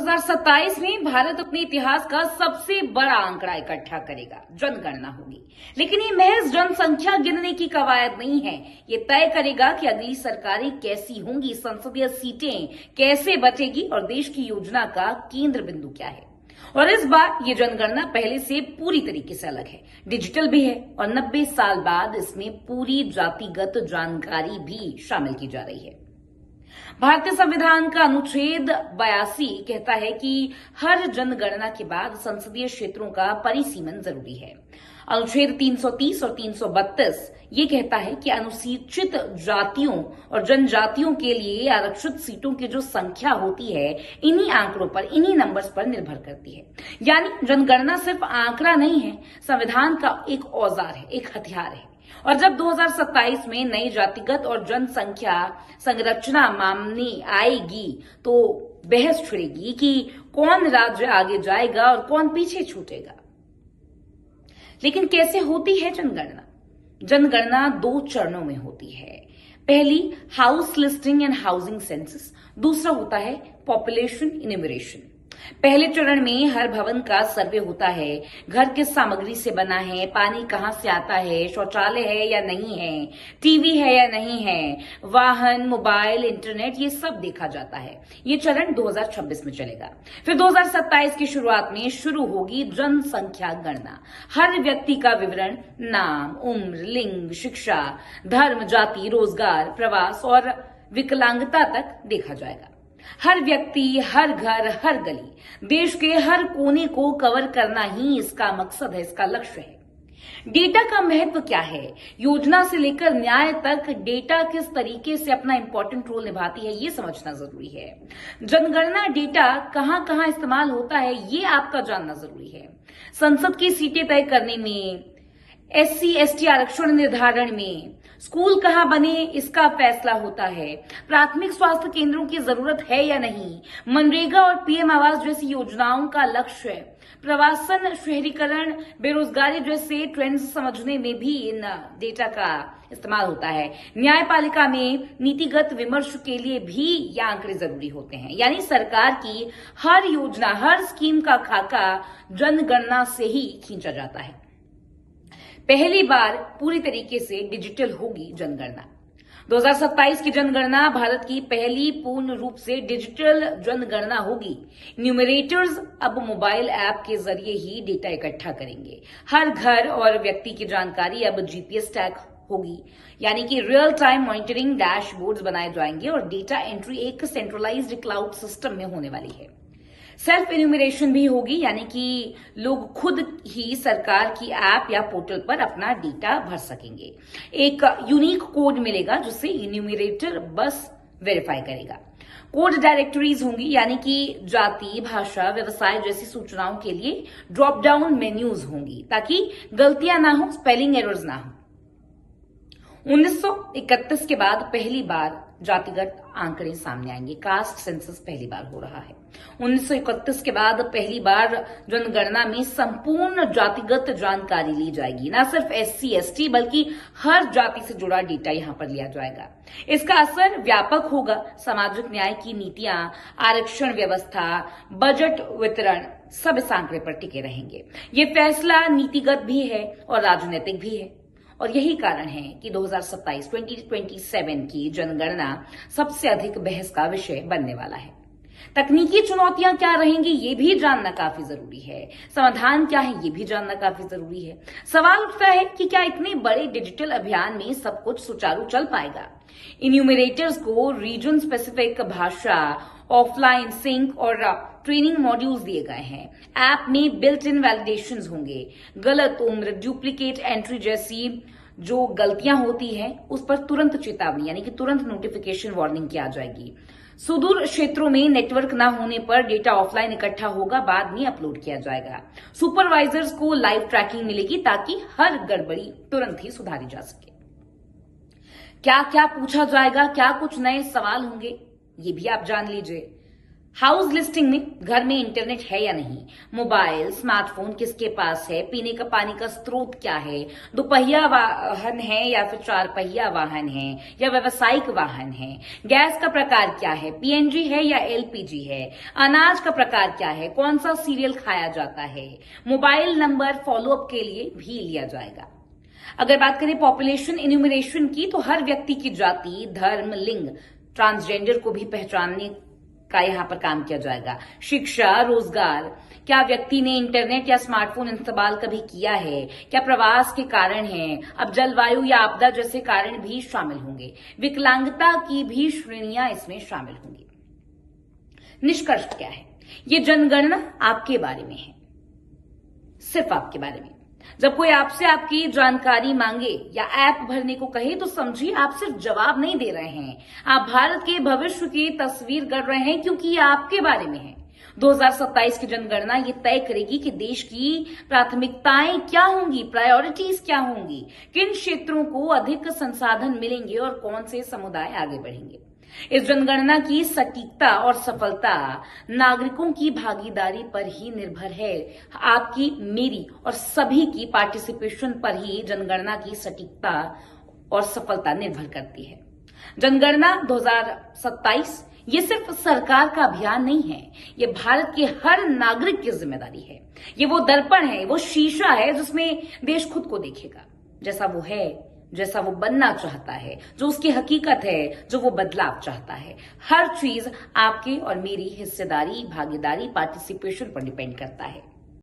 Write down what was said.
2027 में भारत अपने इतिहास का सबसे बड़ा आंकड़ा इकट्ठा करेगा, जनगणना होगी। लेकिन ये महज जनसंख्या गिनने की कवायद नहीं है, ये तय करेगा कि अगली सरकारें कैसी होंगी, संसदीय सीटें कैसे बचेगी और देश की योजना का केंद्र बिंदु क्या है। और इस बार ये जनगणना पहले से पूरी तरीके से अलग है, डिजिटल भी है और 90 साल बाद इसमें पूरी जातिगत जानकारी भी शामिल की जा रही है। भारतीय संविधान का अनुच्छेद 82 कहता है कि हर जनगणना के बाद संसदीय क्षेत्रों का परिसीमन जरूरी है। अनुच्छेद 330 और 332 ये कहता है कि अनुसूचित जातियों और जनजातियों के लिए आरक्षित सीटों की जो संख्या होती है, इन्हीं आंकड़ों पर, इन्हीं नंबर्स पर निर्भर करती है। यानी जनगणना सिर्फ आंकड़ा नहीं है, संविधान का एक औजार है, एक हथियार है। और जब 2027 में नई जातिगत और जनसंख्या संरचना मामले आएगी तो बहस छिड़ेगी कि कौन राज्य आगे जाएगा और कौन पीछे छूटेगा। लेकिन कैसे होती है जनगणना? जनगणना 2 चरणों में होती है। पहली house listing and housing census, दूसरा होता है पॉपुलेशन इन्यूमरेशन। पहले चरण में हर भवन का सर्वे होता है, घर किस सामग्री से बना है, पानी कहां से आता है, शौचालय है या नहीं है, टीवी है या नहीं है, वाहन, मोबाइल, इंटरनेट, ये सब देखा जाता है। ये चरण 2026 में चलेगा। फिर 2027 की शुरुआत में शुरू होगी जनसंख्या गणना। हर व्यक्ति का विवरण, नाम, उम्र, लिंग, शिक्षा, धर्म, जाति, रोजगार, प्रवास और विकलांगता तक देखा जाएगा। हर व्यक्ति, हर घर, हर गली, देश के हर कोने को कवर करना ही इसका मकसद है, इसका लक्ष्य है। डेटा का महत्व क्या है? योजना से लेकर न्याय तक डेटा किस तरीके से अपना इंपॉर्टेंट रोल निभाती है, ये समझना जरूरी है। जनगणना डेटा कहां कहां इस्तेमाल होता है, ये आपका जानना जरूरी है। संसद की सीटें तय करने में, SC ST आरक्षण निर्धारण में, स्कूल कहां बने इसका फैसला होता है, प्राथमिक स्वास्थ्य केंद्रों की जरूरत है या नहीं, मनरेगा और PM आवास जैसी योजनाओं का लक्ष्य, प्रवासन, शहरीकरण, बेरोजगारी जैसे ट्रेंड्स समझने में भी इन डेटा का इस्तेमाल होता है। न्यायपालिका में नीतिगत विमर्श के लिए भी ये आंकड़े जरूरी होते हैं। यानी सरकार की हर योजना, हर स्कीम का खाका जनगणना से ही खींचा जाता है। पहली बार पूरी तरीके से डिजिटल होगी जनगणना। 2027 की जनगणना भारत की पहली पूर्ण रूप से डिजिटल जनगणना होगी। न्यूमरेटर्स अब मोबाइल ऐप के जरिए ही डेटा इकट्ठा करेंगे। हर घर और व्यक्ति की जानकारी अब GPS टैग होगी, यानी कि रियल टाइम मॉनिटरिंग डैशबोर्ड्स बनाए जाएंगे और डेटा एंट्री एक सेंट्रलाइज्ड क्लाउड सिस्टम में होने वाली है। सेल्फ इन्यूमरेशन भी होगी, यानी कि लोग खुद ही सरकार की ऐप या पोर्टल पर अपना डेटा भर सकेंगे। एक यूनिक कोड मिलेगा जिसे इन्यूमरेटर बस वेरीफाई करेगा। कोड डायरेक्टरीज होंगी, यानी कि जाति, भाषा, व्यवसाय जैसी सूचनाओं के लिए ड्रॉप डाउन मेन्यूज होंगी ताकि गलतियां ना हो, स्पेलिंग एरर्स ना हो। 1931 के बाद पहली बार जातिगत आंकड़े सामने आएंगे। कास्ट सेंसस पहली बार हो रहा है। 1931 के बाद पहली बार जनगणना में संपूर्ण जातिगत जानकारी ली जाएगी। न सिर्फ SC ST बल्कि हर जाति से जुड़ा डेटा यहां पर लिया जाएगा। इसका असर व्यापक होगा। सामाजिक न्याय की नीतियां, आरक्षण व्यवस्था, बजट वितरण, सब इस आंकड़े पर टिके रहेंगे। ये फैसला नीतिगत भी है और राजनीतिक भी है। और यही कारण है कि 2027 की जनगणना सबसे अधिक बहस का विषय बनने वाला है। तकनीकी चुनौतियां क्या रहेंगी, ये भी जानना काफी जरूरी है। समाधान क्या है, ये भी जानना काफी जरूरी है। सवाल उठता है कि क्या इतने बड़े डिजिटल अभियान में सब कुछ सुचारू चल पाएगा? इन्यूमरेटर्स को रीजन स्पेसिफिक भाषा, ऑफलाइन सिंक और ट्रेनिंग मॉड्यूल्स दिए गए हैं। ऐप में बिल्ट इन वैलिडेशंस होंगे। गलत उम्र, डुप्लीकेट एंट्री जैसी जो गलतियां होती हैं उस पर तुरंत चेतावनी, यानी कि तुरंत नोटिफिकेशन वार्निंग की आ जाएगी। सुदूर क्षेत्रों में नेटवर्क न होने पर डेटा ऑफलाइन इकट्ठा होगा, बाद में अपलोड किया जाएगा। सुपरवाइजर्स को लाइव ट्रैकिंग मिलेगी ताकि हर गड़बड़ी तुरंत ही सुधारी जा सके। क्या क्या पूछा जाएगा, क्या कुछ नए सवाल होंगे, ये भी आप जान लीजिए। हाउस लिस्टिंग में घर में इंटरनेट है या नहीं, मोबाइल स्मार्टफोन किसके पास है, पीने का पानी का स्रोत क्या है, दुपहिया वाहन है या फिर चार पहिया वाहन है या व्यावसायिक वाहन है, गैस का प्रकार क्या है, पीएनजी है या एलपीजी है, अनाज का प्रकार क्या है, कौन सा सीरियल खाया जाता है, मोबाइल नंबर फॉलोअप के लिए भी लिया जाएगा। अगर बात करें पॉपुलेशन इन्यूमरेशन की, तो हर व्यक्ति की जाति, धर्म, लिंग, ट्रांसजेंडर को भी पहचानने का यहां पर काम किया जाएगा। शिक्षा, रोजगार, क्या व्यक्ति ने इंटरनेट या स्मार्टफोन इस्तेमाल कभी किया है, क्या प्रवास के कारण है, अब जलवायु या आपदा जैसे कारण भी शामिल होंगे। विकलांगता की भी श्रेणियां इसमें शामिल होंगी। निष्कर्ष क्या है? ये जनगणना आपके बारे में है, सिर्फ आपके बारे में। जब कोई आपसे आपकी जानकारी मांगे या ऐप भरने को कहे तो समझिए आप सिर्फ जवाब नहीं दे रहे हैं, आप भारत के भविष्य की तस्वीर गढ़ रहे हैं, क्योंकि ये आपके बारे में है। 2027 की जनगणना ये तय करेगी कि देश की प्राथमिकताएं क्या होंगी, प्रायोरिटीज क्या होंगी, किन क्षेत्रों को अधिक संसाधन मिलेंगे और कौन से समुदाय आगे बढ़ेंगे। इस जनगणना की सटीकता और सफलता नागरिकों की भागीदारी पर ही निर्भर है। आपकी, मेरी और सभी की पार्टिसिपेशन पर ही जनगणना की सटीकता और सफलता निर्भर करती है। जनगणना 2027 ये सिर्फ सरकार का अभियान नहीं है, ये भारत के हर नागरिक की जिम्मेदारी है। ये वो दर्पण है, वो शीशा है जिसमें देश खुद को देखेगा, जैसा वो है, जैसा वो बनना चाहता है, जो उसकी हकीकत है, जो वो बदलाव चाहता है। हर चीज आपके और मेरी हिस्सेदारी, भागीदारी, पार्टिसिपेशन पर डिपेंड करता है।